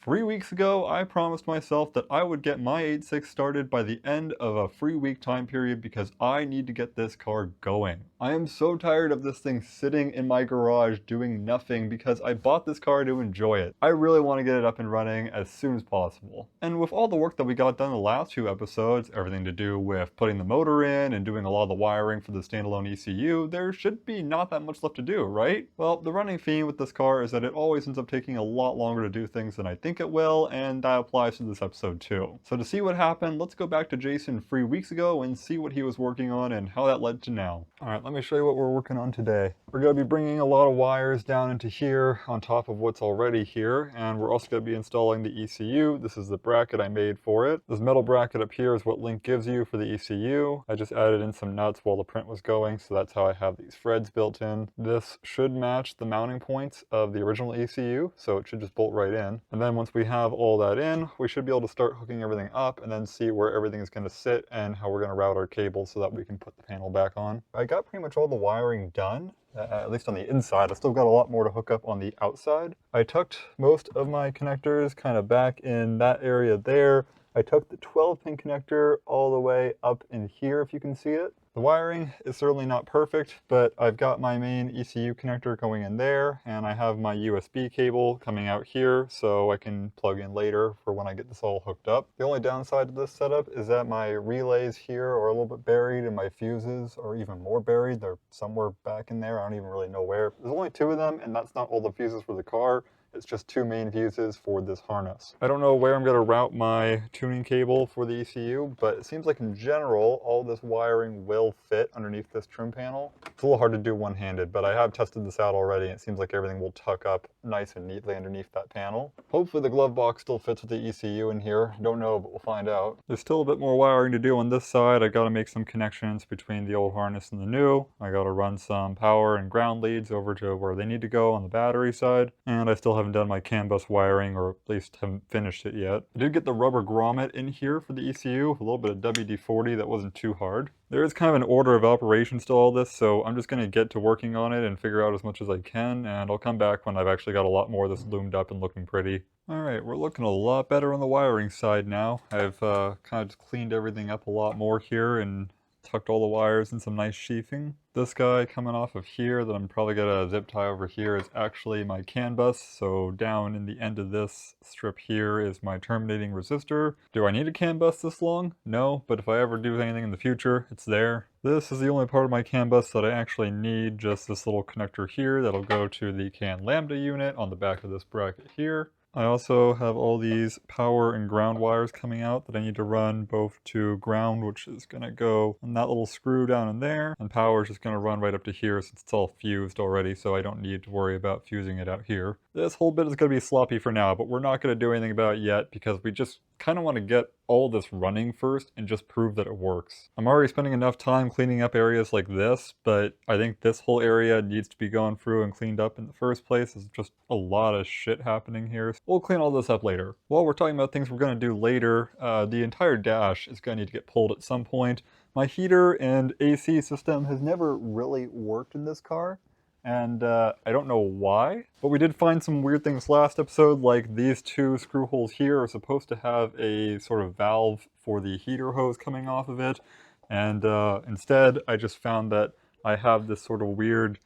3 weeks ago, I promised myself that I would get my 8.6 started by the end of a free week time period because I need to get this car going. I am so tired of this thing sitting in my garage doing nothing because I bought this car to enjoy it. I really want to get it up and running as soon as possible. And with all the work that we got done the last few episodes, everything to do with putting the motor in and doing a lot of the wiring for the standalone ECU, there should be not that much left to do, right? Well, the running theme with this car is that it always ends up taking a lot longer to do things than I think it will, and that applies to this episode too. So to see what happened, let's go back to Jason 3 weeks ago and see what he was working on and how that led to now. Alright, let me show you what we're working on today. We're going to be bringing a lot of wires down into here on top of what's already here, and we're also going to be installing the ECU. This is the bracket I made for it. This metal bracket up here is what Link gives you for the ECU. I just added in some nuts while the print was going, so that's how I have these threads built in. This should match the mounting points of the original ECU, so it should just bolt right in. And then once we have all that in, we should be able to start hooking everything up and then see where everything is going to sit and how we're going to route our cables so that we can put the panel back on. I got pretty much all the wiring done. At least on the inside. I still got a lot more to hook up on the outside. I tucked most of my connectors kind of back in that area there. I took the 12-pin connector all the way up in here, if you can see it. The wiring is certainly not perfect, but I've got my main ECU connector going in there, and I have my USB cable coming out here, so I can plug in later for when I get this all hooked up. The only downside to this setup is that my relays here are a little bit buried, and my fuses are even more buried. They're somewhere back in there. I don't even really know where. There's only 2 of them, and that's not all the fuses for the car. It's just 2 main fuses for this harness. I don't know where I'm going to route my tuning cable for the ECU, but it seems like in general, all this wiring will fit underneath this trim panel. It's a little hard to do one-handed, but I have tested this out already, and it seems like everything will tuck up nice and neatly underneath that panel. Hopefully the glove box still fits with the ECU in here. Don't know, but we'll find out. There's still a bit more wiring to do on this side. I got to make some connections between the old harness and the new. I got to run some power and ground leads over to where they need to go on the battery side, and I still haven't done my CAN bus wiring, or at least haven't finished it yet. I did get the rubber grommet in here for the ECU, a little bit of WD-40 that wasn't too hard. There is kind of an order of operations to all this, so I'm just going to get to working on it and figure out as much as I can, and I'll come back when I've actually got a lot more of this loomed up and looking pretty. Alright, we're looking a lot better on the wiring side now. I've kind of just cleaned everything up a lot more here and tucked all the wires in some nice sheathing. This guy coming off of here that I'm probably gonna zip tie over here is actually my CAN bus, so down in the end of this strip here is my terminating resistor. Do I need a CAN bus this long? No, but if I ever do anything in the future, it's there. This is the only part of my CAN bus that I actually need, just this little connector here that'll go to the CAN lambda unit on the back of this bracket here. I also have all these power and ground wires coming out that I need to run both to ground, which is going to go on that little screw down in there, and power is just going to run right up to here since it's all fused already, so I don't need to worry about fusing it out here. This whole bit is going to be sloppy for now, but we're not going to do anything about it yet because we just kind of want to get all this running first and just prove that it works. I'm already spending enough time cleaning up areas like this, but I think this whole area needs to be gone through and cleaned up in the first place. There's just a lot of shit happening here. We'll clean all this up later. While we're talking about things we're going to do later, the entire dash is going to need to get pulled at some point. My heater and AC system has never really worked in this car, and I don't know why, but we did find some weird things last episode, like these 2 screw holes here are supposed to have a sort of valve for the heater hose coming off of it, and instead I just found that I have this sort of weird,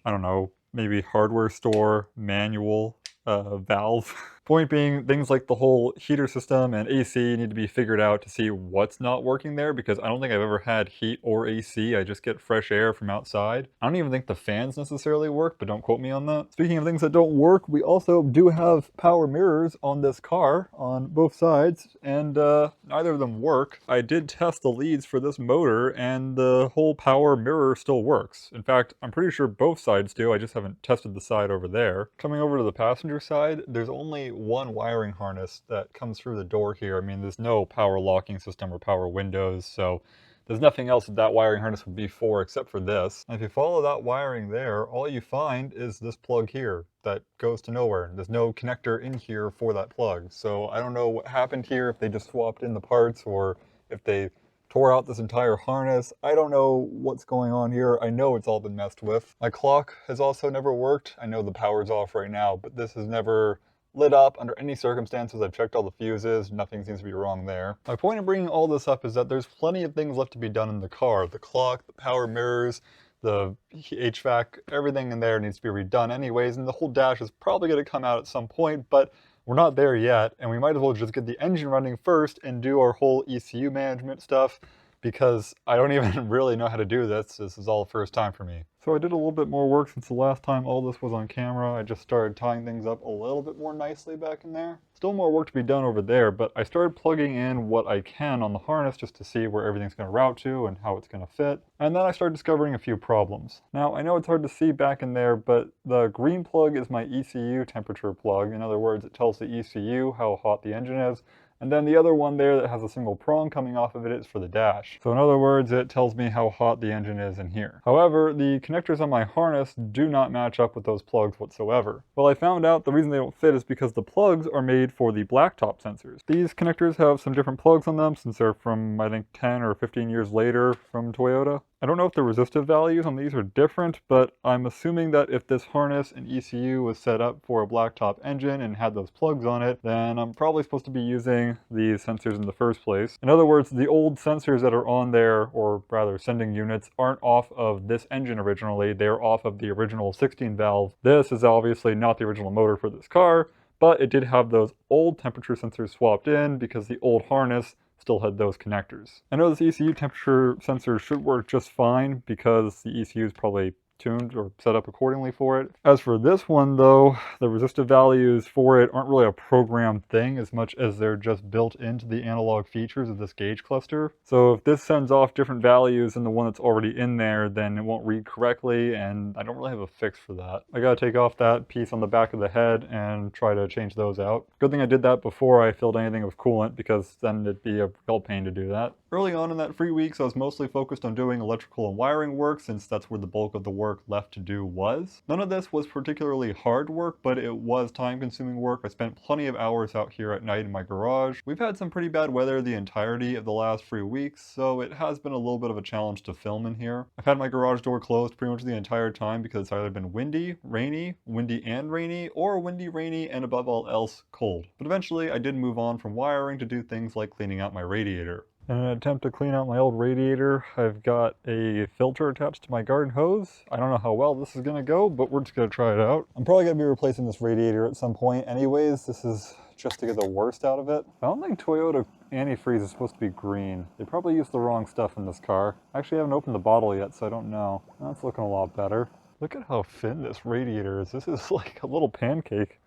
I don't know, maybe hardware store manual valve. Point being, things like the whole heater system and AC need to be figured out to see what's not working there, because I don't think I've ever had heat or AC. I just get fresh air from outside. I don't even think the fans necessarily work, but don't quote me on that. Speaking of things that don't work, we also do have power mirrors on this car on both sides, and neither of them work. I did test the leads for this motor, and the whole power mirror still works. In fact, I'm pretty sure both sides do. I just haven't tested the side over there. Coming over to the passenger side, there's only one wiring harness that comes through the door here. I mean, there's no power locking system or power windows, so there's nothing else that wiring harness would be for except for this. And if you follow that wiring there, all you find is this plug here that goes to nowhere. There's no connector in here for that plug. So I don't know what happened here, if they just swapped in the parts or if they tore out this entire harness. I don't know what's going on here. I know it's all been messed with. My clock has also never worked. I know the power's off right now, but this has never lit up under any circumstances. I've checked all the fuses, nothing seems to be wrong there. My point in bringing all this up is that there's plenty of things left to be done in the car. The clock, the power mirrors, the HVAC, everything in there needs to be redone anyways, and the whole dash is probably going to come out at some point, but we're not there yet, and we might as well just get the engine running first and do our whole ECU management stuff, because I don't even really know how to do this. This is all the first time for me. So I did a little bit more work since the last time all this was on camera. I just started tying things up a little bit more nicely back in there. Still more work to be done over there, but I started plugging in what I can on the harness just to see where everything's going to route to and how it's going to fit. And then I started discovering a few problems. Now, I know it's hard to see back in there, but the green plug is my ECU temperature plug. In other words, it tells the ECU how hot the engine is. And then the other one there that has a single prong coming off of it is for the dash. So in other words, it tells me how hot the engine is in here. However, the connectors on my harness do not match up with those plugs whatsoever. Well, I found out the reason they don't fit is because the plugs are made for the blacktop sensors. These connectors have some different plugs on them since they're from, I think, 10 or 15 years later from Toyota. I don't know if the resistive values on these are different, but I'm assuming that if this harness and ECU was set up for a blacktop engine and had those plugs on it, then I'm probably supposed to be using these sensors in the first place. In other words, the old sensors that are on there, or rather sending units, aren't off of this engine originally. They're off of the original 16 valve. This is obviously not the original motor for this car, but it did have those old temperature sensors swapped in because the old harness still had those connectors. I know this ECU temperature sensor should work just fine because the ECU is probably tuned or set up accordingly for it. As for this one though, the resistive values for it aren't really a programmed thing as much as they're just built into the analog features of this gauge cluster. So if this sends off different values than the one that's already in there, then it won't read correctly, and I don't really have a fix for that. I gotta take off that piece on the back of the head and try to change those out. Good thing I did that before I filled anything with coolant, because then it'd be a real pain to do that. Early on in that free week, I was mostly focused on doing electrical and wiring work, since that's where the bulk of the work left to do was. None of this was particularly hard work, but it was time-consuming work. I spent plenty of hours out here at night in my garage. We've had some pretty bad weather the entirety of the last 3 weeks, so it has been a little bit of a challenge to film in here. I've had my garage door closed pretty much the entire time because it's either been windy and rainy, or windy, rainy, and above all else, cold. But eventually I did move on from wiring to do things like cleaning out my radiator. In an attempt to clean out my old radiator, I've got a filter attached to my garden hose. I don't know how well this is going to go, but we're just going to try it out. I'm probably going to be replacing this radiator at some point anyways. This is just to get the worst out of it. I don't think Toyota antifreeze is supposed to be green. They probably used the wrong stuff in this car. I actually haven't opened the bottle yet, so I don't know. That's looking a lot better. Look at how thin this radiator is. This is like a little pancake.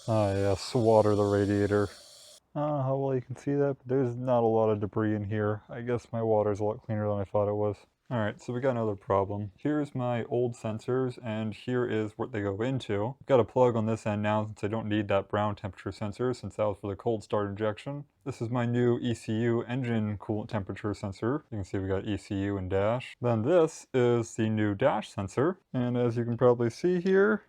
Ah yes, water the radiator. I don't know how well you can see that, but there's not a lot of debris in here. I guess my water's a lot cleaner than I thought it was. Alright, so we got another problem. Here's my old sensors, and here is what they go into. I've got a plug on this end now since I don't need that brown temperature sensor, since that was for the cold start injection. This is my new ECU engine coolant temperature sensor. You can see we got ECU and dash. Then this is the new dash sensor, and as you can probably see here,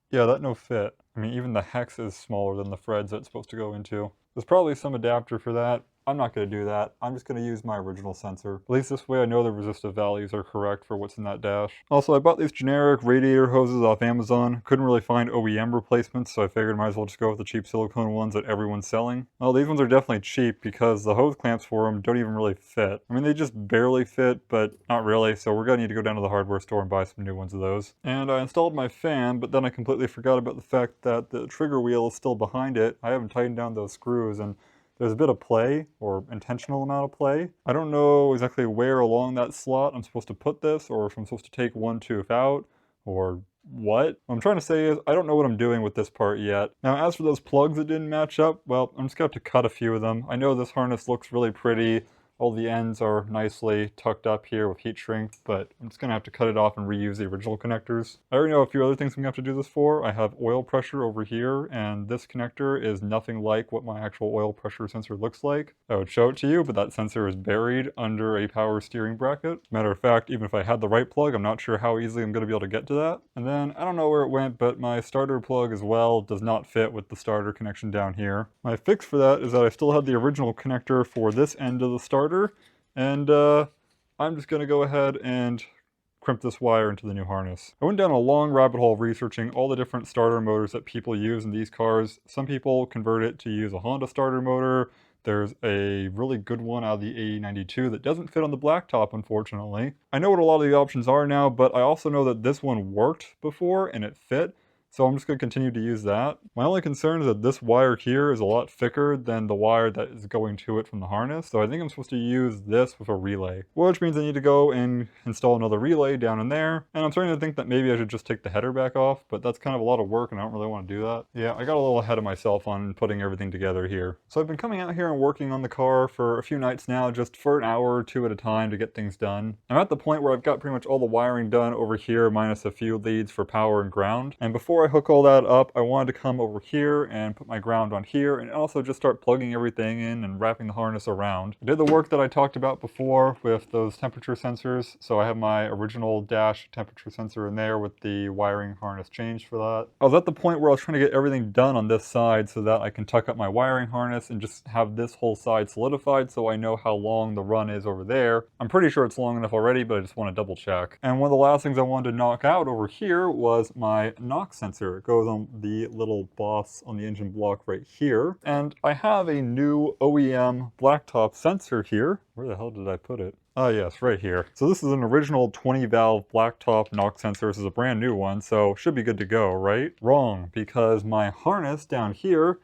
yeah, that no fit. I mean, even the hex is smaller than the threads that it's supposed to go into. There's probably some adapter for that. I'm not going to do that. I'm just going to use my original sensor. At least this way I know the resistive values are correct for what's in that dash. Also, I bought these generic radiator hoses off Amazon. Couldn't really find OEM replacements, so I figured I might as well just go with the cheap silicone ones that everyone's selling. Well, these ones are definitely cheap because the hose clamps for them don't even really fit. I mean, they just barely fit, but not really, so we're going to need to go down to the hardware store and buy some new ones of those. And I installed my fan, but then I completely forgot about the fact that the trigger wheel is still behind it. I haven't tightened down those screws, and there's a bit of play, or intentional amount of play. I don't know exactly where along that slot I'm supposed to put this, or if I'm supposed to take one tooth out, or what. What I'm trying to say is, I don't know what I'm doing with this part yet. Now, as for those plugs that didn't match up, well, I'm just going to have to cut a few of them. I know this harness looks really pretty. All the ends are nicely tucked up here with heat shrink, but I'm just going to have to cut it off and reuse the original connectors. I already know a few other things I'm going to have to do this for. I have oil pressure over here, and this connector is nothing like what my actual oil pressure sensor looks like. I would show it to you, but that sensor is buried under a power steering bracket. Matter of fact, even if I had the right plug, I'm not sure how easily I'm going to be able to get to that. And then, I don't know where it went, but my starter plug as well does not fit with the starter connection down here. My fix for that is that I still had the original connector for this end of the starter, and I'm just going to go ahead and crimp this wire into the new harness. I went down a long rabbit hole researching all the different starter motors that people use in these cars. Some people convert it to use a Honda starter motor. There's a really good one out of the AE92 that doesn't fit on the blacktop, unfortunately. I know what a lot of the options are now, but I also know that this one worked before and it fit. So I'm just going to continue to use that. My only concern is that this wire here is a lot thicker than the wire that is going to it from the harness. So I think I'm supposed to use this with a relay, which means I need to go and install another relay down in there. And I'm starting to think that maybe I should just take the header back off, but that's kind of a lot of work and I don't really want to do that. Yeah, I got a little ahead of myself on putting everything together here. So I've been coming out here and working on the car for a few nights now, just for an hour or two at a time to get things done. I'm at the point where I've got pretty much all the wiring done over here, minus a few leads for power and ground. And before I hook all that up, I wanted to come over here and put my ground on here and also just start plugging everything in and wrapping the harness around. I did the work that I talked about before with those temperature sensors. So I have my original dash temperature sensor in there with the wiring harness changed for that. I was at the point where I was trying to get everything done on this side so that I can tuck up my wiring harness and just have this whole side solidified so I know how long the run is over there. I'm pretty sure it's long enough already, but I just want to double check. And one of the last things I wanted to knock out over here was my knock sensor. It goes on the little boss on the engine block right here. And I have a new OEM blacktop sensor here. Where the hell did I put it? Ah, yes, right here. So this is an original 20 valve blacktop knock sensor. This is a brand new one, so should be good to go, right? Wrong, because my harness down here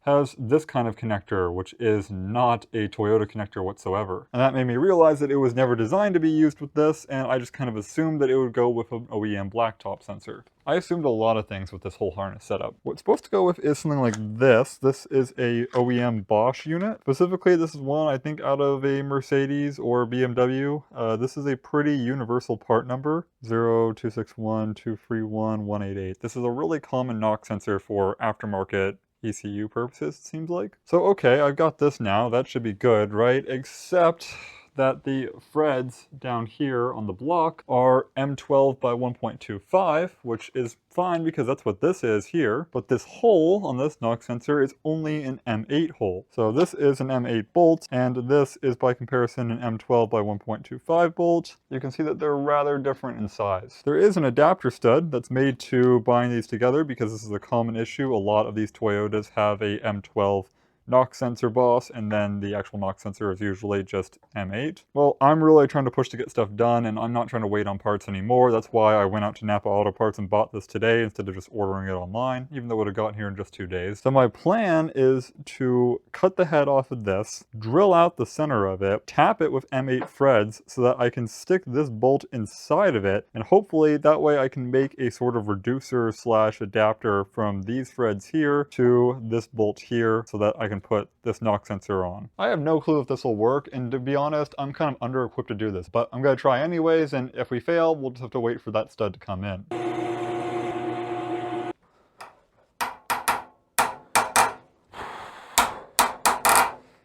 has this kind of connector, which is not a Toyota connector whatsoever. And that made me realize that it was never designed to be used with this, and I just kind of assumed that it would go with an OEM blacktop sensor. I assumed a lot of things with this whole harness setup. What's supposed to go with is something like this. This is a OEM Bosch unit. Specifically, this is one I think out of a Mercedes or BMW. This is a pretty universal part number, 02612311188. This is a really common knock sensor for aftermarket ECU purposes, it seems like. So okay, I've got this now. That should be good, right? Except that the threads down here on the block are M12 by 1.25, which is fine because that's what this is here. But this hole on this knock sensor is only an M8 hole. So this is an M8 bolt, and this is by comparison an M12 by 1.25 bolt. You can see that they're rather different in size. There is an adapter stud that's made to bind these together because this is a common issue. A lot of these Toyotas have a M12 knock sensor boss, and then the actual knock sensor is usually just M8. Well, I'm really trying to push to get stuff done, and I'm not trying to wait on parts anymore. That's why I went out to Napa Auto Parts and bought this today instead of just ordering it online, even though it would have gotten here in just 2 days. So my plan is to cut the head off of this, drill out the center of it, tap it with M8 threads so that I can stick this bolt inside of it, and hopefully that way I can make a sort of reducer slash adapter from these threads here to this bolt here so that I can put this knock sensor on. I have no clue if this will work, and to be honest, I'm kind of under-equipped to do this, but I'm going to try anyways, and if we fail, we'll just have to wait for that stud to come in. I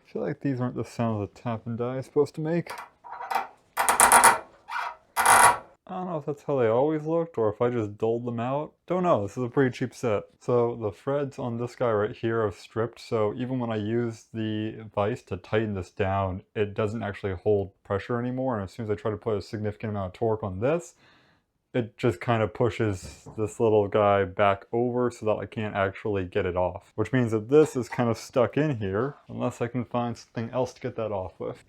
feel like these aren't the sounds that tap and die is supposed to make. I don't know if that's how they always looked or if I just dulled them out. Don't know, this is a pretty cheap set. So the threads on this guy right here are stripped, so even when I use the vise to tighten this down, it doesn't actually hold pressure anymore, and as soon as I try to put a significant amount of torque on this, it just kind of pushes this little guy back over so that I can't actually get it off. Which means that this is kind of stuck in here, unless I can find something else to get that off with.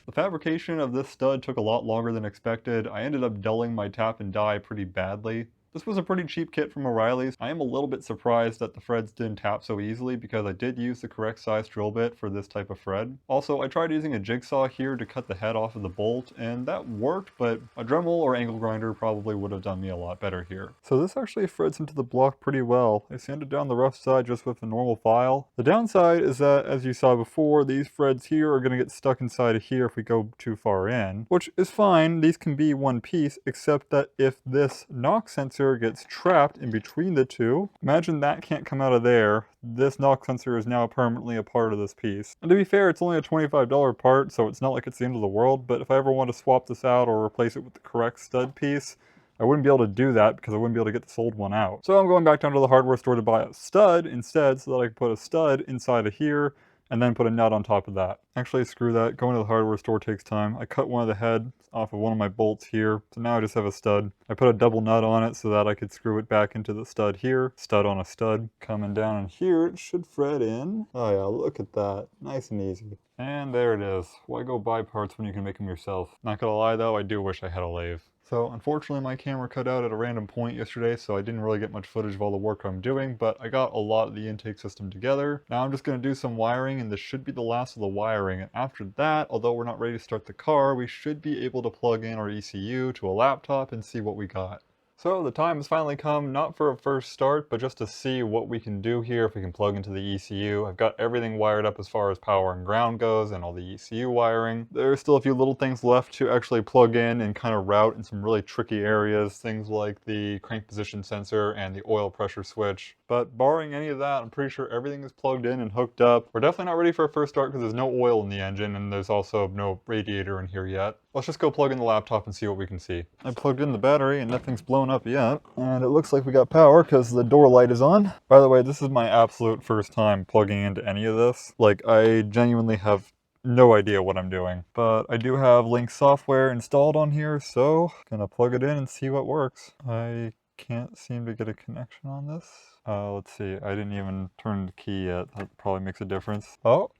The fabrication of this stud took a lot longer than expected. I ended up dulling my tap and die pretty badly. This was a pretty cheap kit from O'Reilly's. I am a little bit surprised that the threads didn't tap so easily because I did use the correct size drill bit for this type of thread. Also, I tried using a jigsaw here to cut the head off of the bolt, and that worked, but a Dremel or angle grinder probably would have done me a lot better here. So this actually threads into the block pretty well. I sanded down the rough side just with a normal file. The downside is that, as you saw before, these threads here are going to get stuck inside of here if we go too far in, which is fine. These can be one piece, except that if this knock sensor gets trapped in between the two, imagine that can't come out of there. This knock sensor is now permanently a part of this piece. And to be fair, it's only a $25 part, so it's not like it's the end of the world, but if I ever want to swap this out or replace it with the correct stud piece, I wouldn't be able to do that because I wouldn't be able to get this old one out. So I'm going back down to the hardware store to buy a stud instead so that I can put a stud inside of here and then put a nut on top of that. Actually, screw that. Going to the hardware store takes time. I cut one of the heads off of one of my bolts here, so now I just have a stud. I put a double nut on it so that I could screw it back into the stud here. Stud on a stud. Coming down in here, it should thread in. Oh yeah, look at that. Nice and easy. And there it is. Why go buy parts when you can make them yourself? Not gonna lie though, I do wish I had a lathe. So unfortunately my camera cut out at a random point yesterday, so I didn't really get much footage of all the work I'm doing, but I got a lot of the intake system together. Now I'm just going to do some wiring, and this should be the last of the wiring. And after that, although we're not ready to start the car, we should be able to plug in our ECU to a laptop and see what we got. So the time has finally come, not for a first start, but just to see what we can do here, if we can plug into the ECU. I've got everything wired up as far as power and ground goes, and all the ECU wiring. There's still a few little things left to actually plug in and kind of route in some really tricky areas, things like the crank position sensor and the oil pressure switch. But barring any of that, I'm pretty sure everything is plugged in and hooked up. We're definitely not ready for a first start because there's no oil in the engine, and there's also no radiator in here yet. Let's just go plug in the laptop and see what we can see. I plugged in the battery and nothing's blown up yet. And it looks like we got power because the door light is on. By the way, this is my absolute first time plugging into any of this. Like, I genuinely have no idea what I'm doing. But I do have Link software installed on here, so gonna plug it in and see what works. I can't seem to get a connection on this. Let's see, I didn't even turn the key yet. That probably makes a difference. Oh,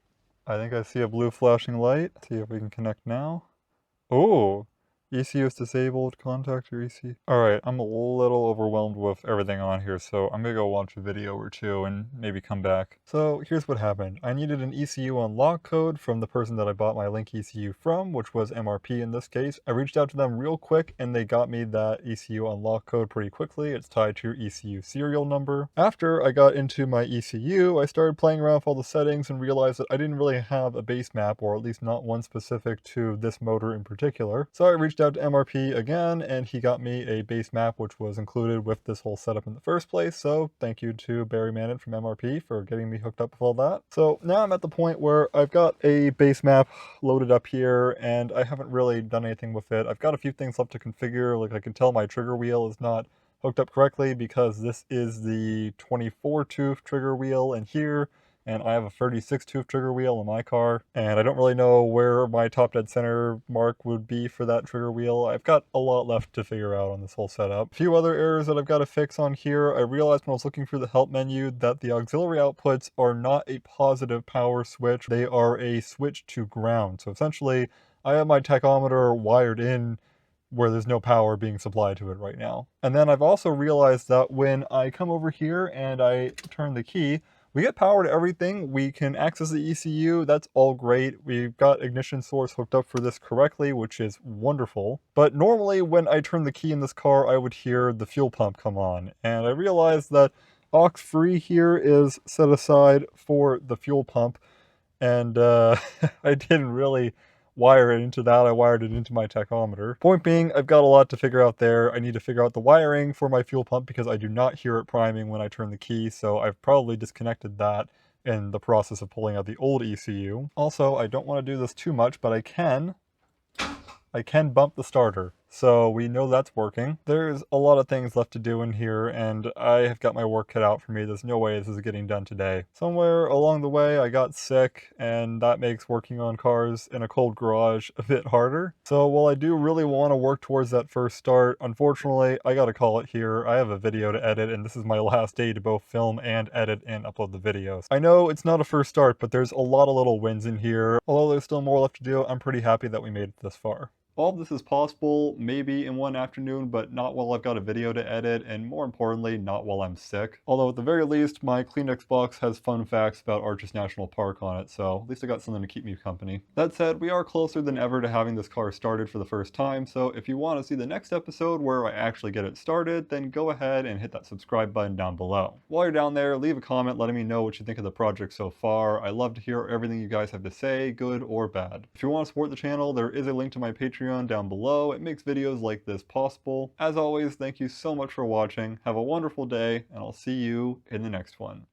I think I see a blue flashing light. Let's see if we can connect now. Oh, ECU is disabled, contact your ECU. Alright, I'm a little overwhelmed with everything on here, so I'm gonna go watch a video or two and maybe come back. So here's what happened. I needed an ECU unlock code from the person that I bought my Link ECU from, which was MRP in this case. I reached out to them real quick and they got me that ECU unlock code pretty quickly. It's tied to your ECU serial number. After I got into my ECU, I started playing around with all the settings and realized that I didn't really have a base map, or at least not one specific to this motor in particular. So I reached out to MRP again, and he got me a base map which was included with this whole setup in the first place. So thank you to Barry Manet from MRP for getting me hooked up with all that. So now I'm at the point where I've got a base map loaded up here, and I haven't really done anything with it. I've got a few things left to configure. Like, I can tell my trigger wheel is not hooked up correctly because this is the 24 tooth trigger wheel in here, and I have a 36 tooth trigger wheel in my car, and I don't really know where my top dead center mark would be for that trigger wheel. I've got a lot left to figure out on this whole setup. A few other errors that I've got to fix on here. I realized when I was looking through the help menu that the auxiliary outputs are not a positive power switch. They are a switch to ground. So essentially, I have my tachometer wired in where there's no power being supplied to it right now. And then I've also realized that when I come over here and I turn the key, we get power to everything. We can access the ECU, that's all great. We've got ignition source hooked up for this correctly, which is wonderful. But normally when I turn the key in this car, I would hear the fuel pump come on. And I realized that aux free here is set aside for the fuel pump. And I didn't really wire it into that. I wired it into my tachometer. Point being, I've got a lot to figure out there. I need to figure out the wiring for my fuel pump because I do not hear it priming when I turn the key, so I've probably disconnected that in the process of pulling out the old ECU. Also, I don't want to do this too much, but I can bump the starter. So we know that's working. There's a lot of things left to do in here, and I have got my work cut out for me. There's no way this is getting done today. Somewhere along the way I got sick, and that makes working on cars in a cold garage a bit harder. So while I do really want to work towards that first start, unfortunately I gotta call it here. I have a video to edit, and this is my last day to both film and edit and upload the videos. I know it's not a first start, but there's a lot of little wins in here. Although there's still more left to do, I'm pretty happy that we made it this far. All of this is possible, maybe in one afternoon, but not while I've got a video to edit, and more importantly, not while I'm sick. Although at the very least, my Kleenex box has fun facts about Arches National Park on it, so at least I got something to keep me company. That said, we are closer than ever to having this car started for the first time, so if you want to see the next episode where I actually get it started, then go ahead and hit that subscribe button down below. While you're down there, leave a comment letting me know what you think of the project so far. I love to hear everything you guys have to say, good or bad. If you want to support the channel, there is a link to my Patreon down below. It makes videos like this possible. As always, thank you so much for watching. Have a wonderful day, and I'll see you in the next one.